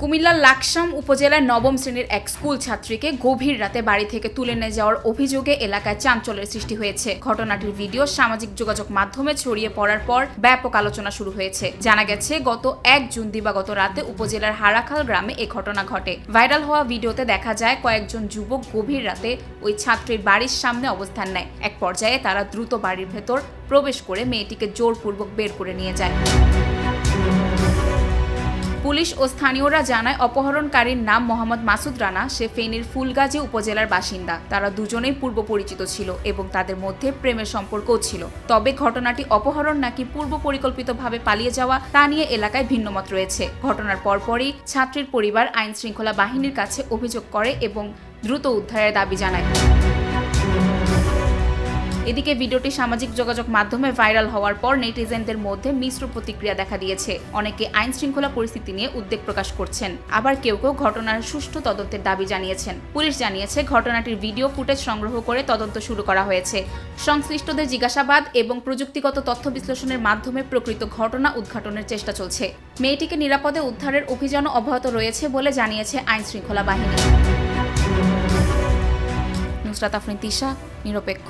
কুমিল্লার লাকসাম উপজেলার নবম শ্রেণীর এক স্কুল ছাত্রীকে গভীর রাতে বাড়ি থেকে তুলে নিয়ে যাওয়ার অভিযোগে এলাকায় চাঞ্চল্যের সৃষ্টি হয়েছে। ঘটনাটির ভিডিও সামাজিক যোগাযোগ মাধ্যমে ছড়িয়ে পড়ার পর ব্যাপক আলোচনা শুরু হয়েছে। জানা গেছে, গত 1 জুন দিবাগত রাতে উপজেলার হারাখাল গ্রামে এ ঘটনা ঘটে। ভাইরাল হওয়া ভিডিওতে দেখা যায় কয়েকজন যুবক গভীর রাতে ওই ছাত্রীর বাড়ির সামনে অবস্থান নেয়। এক পর্যায়ে তারা দ্রুত বাড়ির ভেতর প্রবেশ করে মেয়েটিকে জোরপূর্বক বের করে নিয়ে যায়। পুলিশ ও স্থানীয়রা জানায়, অপহরণকারীর নাম মোহাম্মদ মাসুদ রানা। সে ফেনীর ফুলগাজী উপজেলার বাসিন্দা। তারা দুজনেই পূর্ব পরিচিত ছিল এবং তাদের মধ্যে প্রেমের সম্পর্কও ছিল। তবে ঘটনাটি অপহরণ নাকি পূর্ব পরিকল্পিতভাবে পালিয়ে যাওয়া তা নিয়ে এলাকায় ভিন্নমত রয়েছে। ঘটনার পরপরই ছাত্রীর পরিবার আইন শৃঙ্খলা বাহিনীর কাছে অভিযোগ করে এবং দ্রুত উদ্ধারের দাবি জানায়। এদিকে ভিডিওটি সামাজিক যোগাযোগ মাধ্যমে ভাইরাল হওয়ার পর নেটিজেনদের মধ্যে মিশ্র প্রতিক্রিয়া দেখা দিয়েছে। অনেকে আইন শৃঙ্খলা পরিস্থিতি নিয়ে উদ্বেগ প্রকাশ করছেন, আবার কেউ কেউ ঘটনার সুষ্ঠু তদন্তের দাবি জানিয়েছেন। পুলিশ জানিয়েছে, ঘটনাটির ভিডিও ফুটেজ সংগ্রহ করে তদন্ত শুরু করা হয়েছে। সংশ্লিষ্টদের জিজ্ঞাসাবাদ এবং প্রযুক্তিগত তথ্য বিশ্লেষণের মাধ্যমে প্রকৃত ঘটনা উদ্ঘাটনের চেষ্টা চলছে। মেয়েটিকে নিরাপদে উদ্ধারের অভিযানও অব্যাহত রয়েছে বলে জানিয়েছে আইন শৃঙ্খলা বাহিনী। নুসরাত আফরিন তিশা, নিরপেক্ষ।